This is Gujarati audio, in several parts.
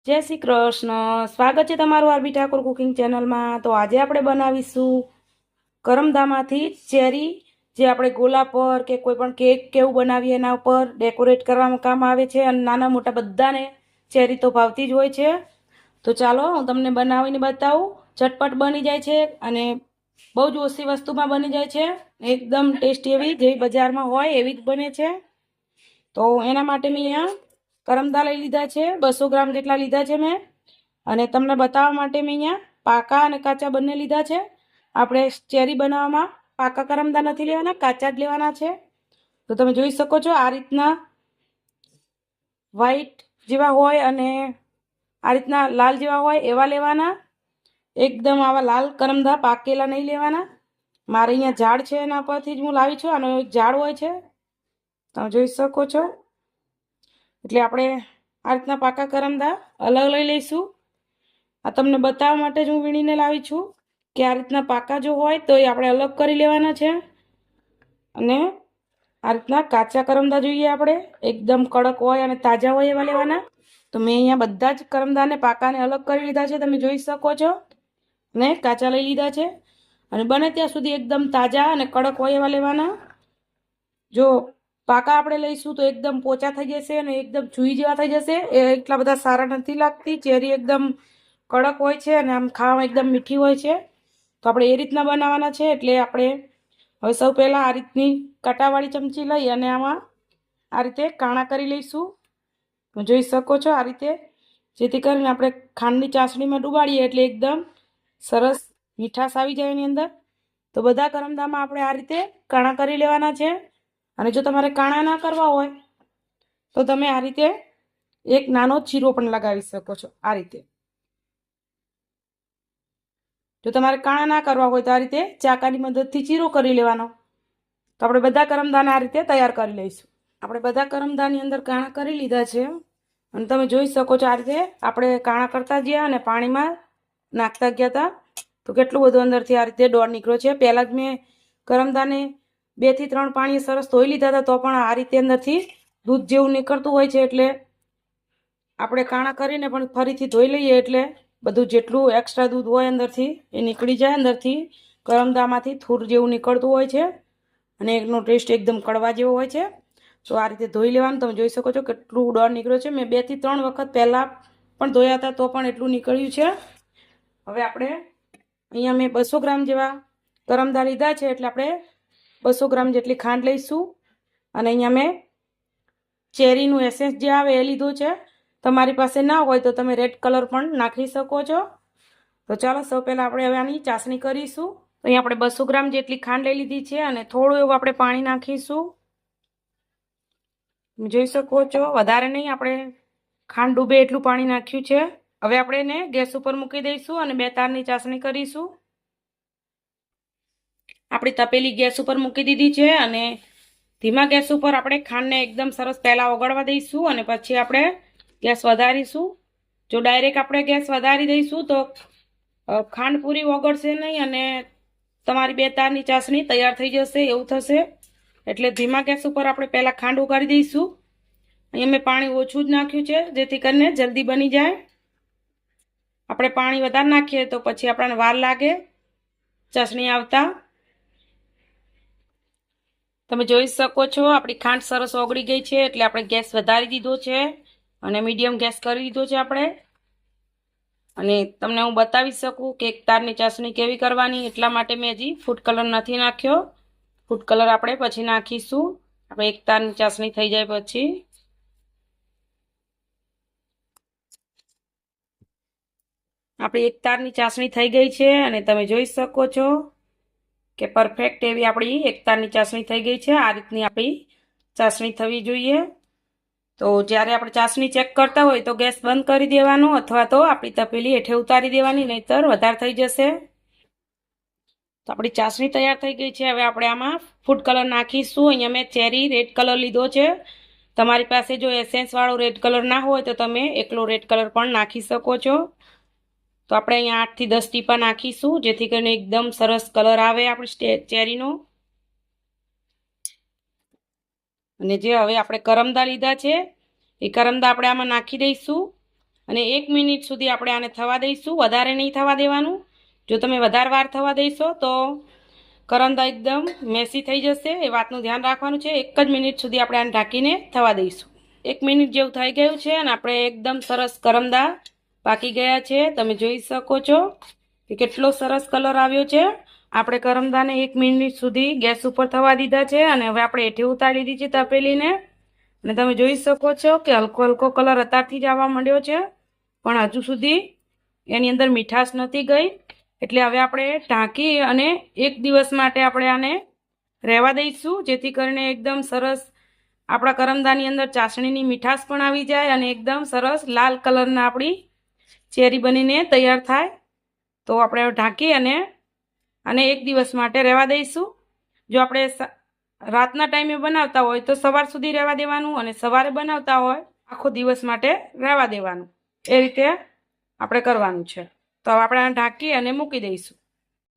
જય શ્રી કૃષ્ણ। સ્વાગત છે તમારું આરબી ઠાકોર કુકિંગ ચેનલમાં। તો આજે આપણે બનાવીશું કરમદામાંથી ચેરી, જે આપણે ગોલા પર કે કોઈ પણ કેક કેવું બનાવીએ એના ઉપર ડેકોરેટ કરવામાં કામ આવે છે, અને નાના મોટા બધાને ચેરી તો ભાવતી જ હોય છે। તો ચાલો હું તમને બનાવીને બતાવું। ઝટપટ બની જાય છે અને બહુ જ ઓછી વસ્તુમાં બની જાય છે, એકદમ ટેસ્ટી એવી જેવી બજારમાં હોય એવી જ બને છે। તો એના માટે મેં અહીંયા કરમદા લઈ લીધા છે, 200 ગ્રામ જેટલા લીધા છે મેં। અને તમને બતાવવા માટે મેં અહીંયા પાકા અને કાચા બંને લીધા છે। આપણે ચેરી બનાવવામાં પાકા કરમદા નથી લેવાના, કાચા જ લેવાના છે। તો તમે જોઈ શકો છો આ રીતના વ્હાઈટ જેવા હોય અને આ રીતના લાલ જેવા હોય એવા લેવાના। એકદમ આવા લાલ કરમદા પાકેલા નહીં લેવાના। મારે અહીંયા ઝાડ છે એના પરથી જ હું લાવી છું, આનો એક ઝાડ હોય છે, તમે જોઈ શકો છો। એટલે આપણે આ રીતના પાકા કરમદા અલગ લઈ લઈશું। આ તમને બતાવવા માટે જ હું વીણીને લાવી છું કે આ રીતના પાકા જો હોય તો એ આપણે અલગ કરી લેવાના છે। અને આ રીતના કાચા કરમદા જોઈએ આપણે એકદમ કડક હોય અને તાજા હોય એવા લેવાના। તો મેં અહીંયા બધા જ કરમદાને પાકાને અલગ કરી લીધા છે, તમે જોઈ શકો છો। ને કાચા લઈ લીધા છે, અને બને ત્યાં સુધી એકદમ તાજા અને કડક હોય એવા લેવાના। જો પાકા આપણે લઈશું તો એકદમ પોચા થઈ જશે અને એકદમ ચૂઈ જેવા થઈ જશે, એ એટલા બધા સારા નથી લાગતી। ચેરી એકદમ કડક હોય છે અને આમ ખાવામાં એકદમ મીઠી હોય છે। તો આપણે એ રીતના બનાવવાના છે। એટલે આપણે હવે સૌ પહેલાં આ રીતની કાંટાવાળી ચમચી લઈ અને આમાં આ રીતે કાણા કરી લઈશું, તમે જોઈ શકો છો આ રીતે, જેથી કરીને આપણે ખાંડની ચાસણીમાં ડુબાડીએ એટલે એકદમ સરસ મીઠાશ આવી જાય એની અંદર। તો બધા કરમદામાં આપણે આ રીતે કાણા કરી લેવાના છે। અને જો તમારે કાણા ના કરવા હોય તો તમે આ રીતે એક નાનો ચીરો પણ લગાવી શકો છો આ રીતે। જો તમારે કાણા ના કરવા હોય તો આ રીતે ચાકાની મદદથી ચીરો કરી લેવાનો। તો આપણે બધા કરમદાને આ રીતે તૈયાર કરી લઈશું। આપણે બધા કરમદાની અંદર કાણા કરી લીધા છે, અને તમે જોઈ શકો છો આ રીતે આપણે કાણા કરતા ગયા અને પાણીમાં નાખતા ગયા હતા તો કેટલું બધું અંદરથી આ રીતે ડોળ નીકળ્યો છે। પહેલાં જ મેં કરમદાને 2 થી 3 પાણી સરસ ધોઈ લીધા હતા, તો પણ આ રીતે અંદરથી દૂધ જેવું નીકળતું હોય છે। એટલે આપણે કાણા કરીને પણ ફરીથી ધોઈ લઈએ એટલે બધું જેટલું એક્સ્ટ્રા દૂધ હોય અંદરથી એ નીકળી જાય। અંદરથી કરમદામાંથી થૂર જેવું નીકળતું હોય છે અને એનો ટેસ્ટ એકદમ કડવા જેવો હોય છે। તો આ રીતે ધોઈ લેવાનું, તમે જોઈ શકો છો કેટલું ડોળ નીકળ્યો છે। મેં 2 થી 3 વખત પહેલાં પણ ધોયા હતા તો પણ એટલું નીકળ્યું છે। હવે આપણે અહીંયા મેં 200 ગ્રામ જેવા કરમદા લીધા છે, એટલે આપણે 200 ગ્રામ જેટલી ખાંડ લઈશું। અને અહીંયા મેં ચેરીનું એસેન્સ જે આવે એ લીધું છે, તમારી પાસે ના હોય તો તમે રેડ કલર પણ નાખી શકો છો। તો ચાલો સૌ પહેલાં આપણે હવે આની ચાસણી કરીશું। તો અહીંયા આપણે 200 ગ્રામ જેટલી ખાંડ લઈ લીધી છે અને થોડું એવું આપણે પાણી નાખીશું, જોઈ શકો છો, વધારે નહીં, આપણે ખાંડ ડૂબે એટલું પાણી નાખ્યું છે। હવે આપણે એને ગેસ ઉપર મૂકી દઈશું અને 2 તારની ચાસણી કરીશું। આપણી તપેલી ગેસ ઉપર મૂકી દીધી છે અને ધીમા ગેસ ઉપર આપણે ખાંડને એકદમ સરસ પહેલાં ઓગળવા દઈશું અને પછી આપણે ગેસ વધારીશું। જો ડાયરેક્ટ આપણે ગેસ વધારી દઈશું તો ખાંડ પૂરી ઓગળશે નહીં અને તમારી 2 તારની ચાસણી તૈયાર થઈ જશે એવું થશે। એટલે ધીમા ગેસ ઉપર આપણે પહેલાં ખાંડ ઓગાળી દઈશું। અહીંયા મેં પાણી ઓછું જ નાખ્યું છે જેથી કરીને જલ્દી બની જાય। આપણે પાણી વધારે નાખીએ તો પછી આપણને વાર લાગે ચાસણી આવતા। તમે જોઈ શકો છો આપણી ખાંડ સરસ ઓગળી ગઈ છે, એટલે આપણે ગેસ વધારી દીધો છે અને મીડિયમ ગેસ કરી દીધો છે આપણે। અને તમને હું બતાવી શકું કે 1 તારની ચાસણી કેવી કરવાની, એટલા માટે મેં હજી ફૂડ કલર નથી નાખ્યો। ફૂડ કલર આપણે પછી નાખીશું, આપણે 1 તારની ચાસણી થઈ જાય પછી। આપણી 1 તારની ચાસણી થઈ ગઈ છે અને તમે જોઈ શકો છો કે પરફેક્ટ એવી આપણી 1 તારની ચાસણી થઈ ગઈ છે। આ રીતની આપણી ચાસણી થવી જોઈએ। તો જ્યારે આપણે ચાસણી ચેક કરતા હોય તો ગેસ બંધ કરી દેવાનો અથવા તો આપણી તપેલી હેઠે ઉતારી દેવાની, નહીંતર વધારે થઈ જશે। તો આપણી ચાસણી તૈયાર થઈ ગઈ છે। હવે આપણે આમાં ફૂડ કલર નાખીશું। અહીંયા મેં ચેરી રેડ કલર લીધો છે, તમારી પાસે જો એસેન્સવાળો રેડ કલર ના હોય તો તમે એકલો રેડ કલર પણ નાખી શકો છો। તો આપણે અહીંયા 8 થી 10 ટીપા નાખીશું જેથી કરીને એકદમ સરસ કલર આવે આપણી ચેરીનો। અને જે હવે આપણે કરમદા લીધા છે એ કરમદા આપણે આમાં નાખી દઈશું અને 1 મિનિટ સુધી આપણે આને થવા દઈશું, વધારે નહીં થવા દેવાનું. જો તમે વધારે વાર થવા દઈશો તો કરંદા એકદમ મેસી થઈ જશે, એ વાતનું ધ્યાન રાખવાનું છે. 1 જ મિનિટ સુધી આપણે આને ઢાંકીને થવા દઈશું. 1 મિનિટ જેવું થઈ ગયું છે અને આપણે એકદમ સરસ કરંદા પાકી ગયા છે. તમે જોઈ શકો છો કે કેટલો સરસ કલર આવ્યો છે. આપણે કરમદાને 1 મિનિટ સુધી ગેસ ઉપર થવા દીધા છે અને હવે આપણે હેઠે ઉતારી દીધી છે તપેલીને. અને તમે જોઈ શકો છો કે હલકો હલકો કલર અત્યારથી જ આવવા માંડ્યો છે, પણ હજુ સુધી એની અંદર મીઠાશ નથી ગઈ. એટલે હવે આપણે ઢાંકી અને 1 દિવસ માટે આપણે આને રહેવા દઈશું, જેથી કરીને એકદમ સરસ આપણા કરમદાની અંદર ચાસણીની મીઠાશ પણ આવી જાય અને એકદમ સરસ લાલ કલરના આપણી ચેરી બનીને તૈયાર થાય. તો આપણે ઢાંકી અને 1 દિવસ માટે રહેવા દઈશું. જો આપણે રાતના ટાઈમે બનાવતા હોય તો સવાર સુધી રહેવા દેવાનું, અને સવારે બનાવતા હોય આખો દિવસ માટે રહેવા દેવાનું. એ રીતે આપણે કરવાનું છે. તો હવે આપણે ઢાંકી અને મૂકી દઈશું.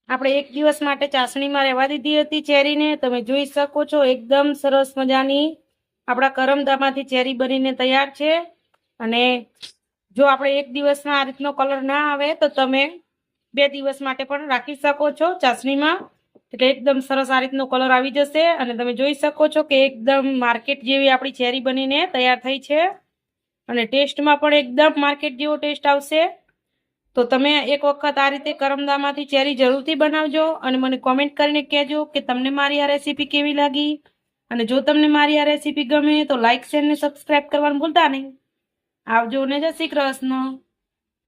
આપણે 1 દિવસ માટે ચાસણીમાં રહેવા દીધી હતી ચેરીને. તમે જોઈ શકો છો એકદમ સરસ મજાની આપણા કરમદામાંથી ચેરી બનીને તૈયાર છે. અને જો આપણે 1 દિવસમાં આ રીતનો કલર ના આવે તો તમે 2 દિવસ માટે પણ રાખી શકો છો ચાસણીમાં, એટલે એકદમ સરસ આ રીતનો કલર આવી જશે. અને તમે જોઈ શકો છો કે એકદમ માર્કેટ જેવી આપણી ચેરી બનીને તૈયાર થઈ છે, અને ટેસ્ટમાં પણ એકદમ માર્કેટ જેવો ટેસ્ટ આવશે. તો તમે એક વખત આ રીતે કરમદામાંથી ચેરી જરૂરથી બનાવજો અને મને કોમેન્ટ કરીને કહેજો કે તમને મારી આ રેસીપી કેવી લાગી. અને જો તમને મારી આ રેસીપી ગમે તો લાઇક, શેર ને સબસ્ક્રાઈબ કરવાનું ભૂલતા નહીં. આવજો ને જય શ્રી કૃષ્ણ.